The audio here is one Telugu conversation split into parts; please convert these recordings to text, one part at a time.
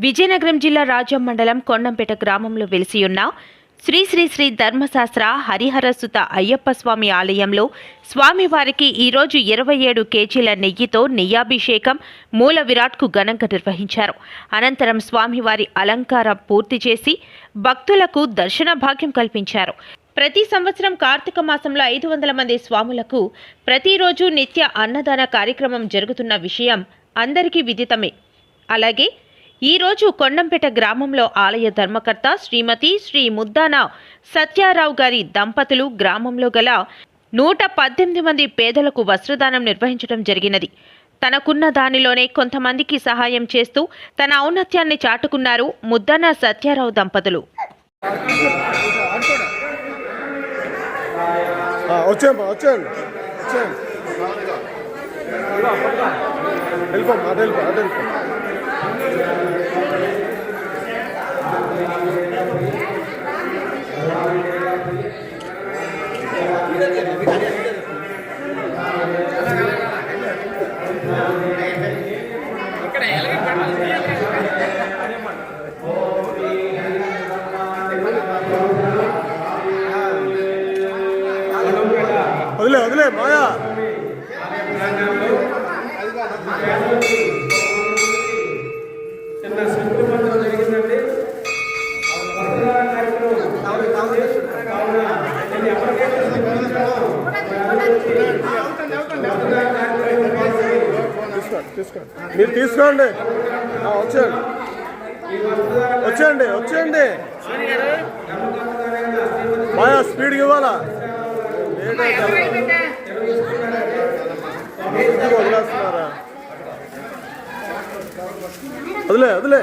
విజయనగరం జిల్లా రాజం మండలం కొండంపేట గ్రామంలో వెలిసియున్న శ్రీ శ్రీ శ్రీ ధర్మశాస్త్ర హరిహరసుత అయ్యప్ప స్వామి ఆలయంలో స్వామివారికి ఈరోజు 27 కేజీల నెయ్యితో నెయ్యాభిషేకం మూల విరాట్కు ఘనంగా నిర్వహించారు. అనంతరం స్వామివారి అలంకారం పూర్తి చేసి భక్తులకు దర్శన భాగ్యం కల్పించారు. ప్రతి సంవత్సరం కార్తీక మాసంలో 500 మంది స్వాములకు ప్రతిరోజు నిత్య అన్నదాన కార్యక్రమం జరుగుతున్న విషయం అందరికీ విదితమే. అలాగే ఈరోజు కొండంపేట గ్రామంలో ఆలయ ధర్మకర్త శ్రీమతి శ్రీ ముద్దాన సత్యారావు గారి దంపతులు గ్రామంలో గల 118 మంది పేదలకు వస్త్రదానం నిర్వహించడం జరిగినది. తనకున్న దానిలోనే కొంతమందికి సహాయం చేస్తూ తన ఔన్నత్యాన్ని చాటుకున్నారు ముద్దాన సత్యారావు దంపతులు. వదిలే మాయా చిన్న సంకల్పం జరిగిందండి. మీరు తీసుకోండి, వచ్చేయండి మాయా స్పీడ్గా ఇవ్వాలా, వదిలేస్తున్నారా? వదిలే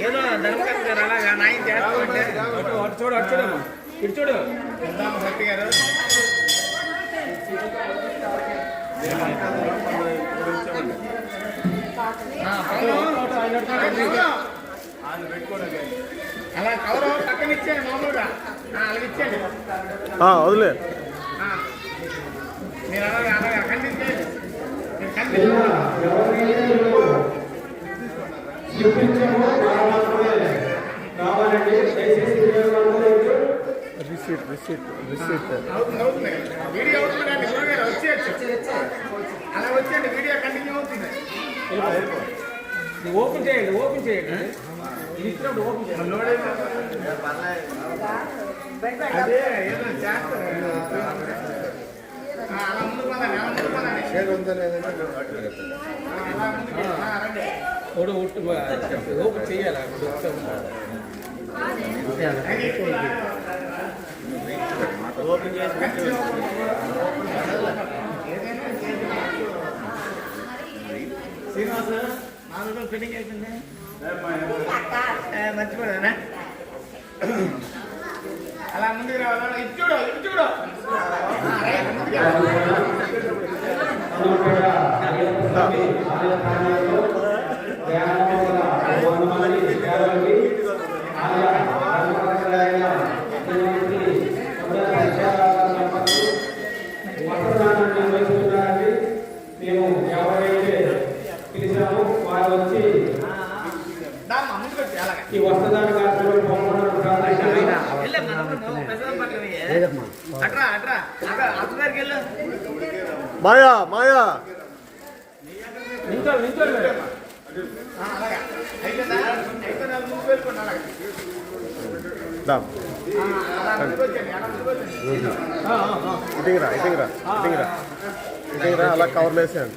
ఏదో ధర్మకర్త అలాగా నాయన చేస్తామంటే చూడు ఇటు చూడు భక్తి గారు అలా కవర్ పక్కన ఇచ్చాను మామూలుగా అలాగే ఇచ్చాను. వదిలే మీరు అలాగా ఖండించండి. వీడియో అవుతుందండి, వచ్చేయచ్చు అలా వచ్చేయండి, వీడియో కంటిన్యూ అవుతుంది. ఓపెన్ చేయండి ఇచ్చినప్పుడు ఓపెన్ చేయండి. అదే ఏదో చేస్తారు అలా ముందు ఓపెన్ చేయాలి. ఓపెన్ చేసి శ్రీనివాస 4 రోజులు ఫిట్టింగ్ అయిపోయింది, మర్చిపోయానా? అలా ముందుకు రావాలి. ఇటు చూడు ఈ వస్త్రదాన మాయా ఇటింగ్రా అలా కవర్లు వేసేయండి,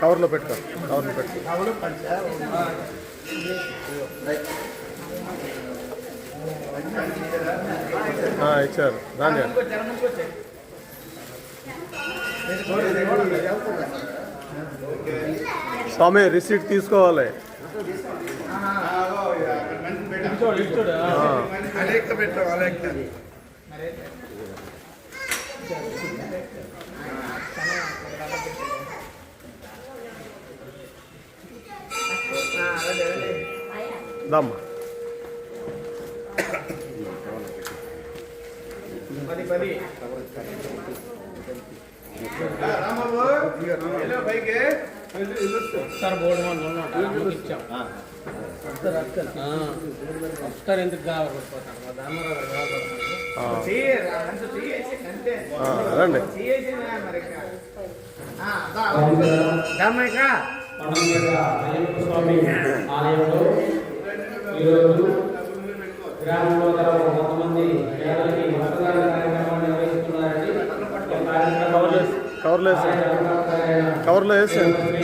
కవర్లో పెట్టుకో. ఇచ్చారు దాన్ని స్వామి రిసీట్ తీసుకోవాలి. దమ్మా పది రామబాబు హలో పైకి సార్ బోర్డు మనం ఇచ్చాం వస్తారు ఎందుకు కావాలనుకుంటున్నాను మా దామరావు అంతే రండి మరి కొండంపేట అయ్యప్ప స్వామి ఆలయంలో ఈరోజు గ్రామంలో గల కొంతమంది పేదలకి రక్తదాన కార్యక్రమాన్ని నిర్వహిస్తున్నారండి. ఈ కార్యక్రమాన్ని కవర్లో వేసేయండి ఆయన కవర్లో వేసేయండి శ్రీ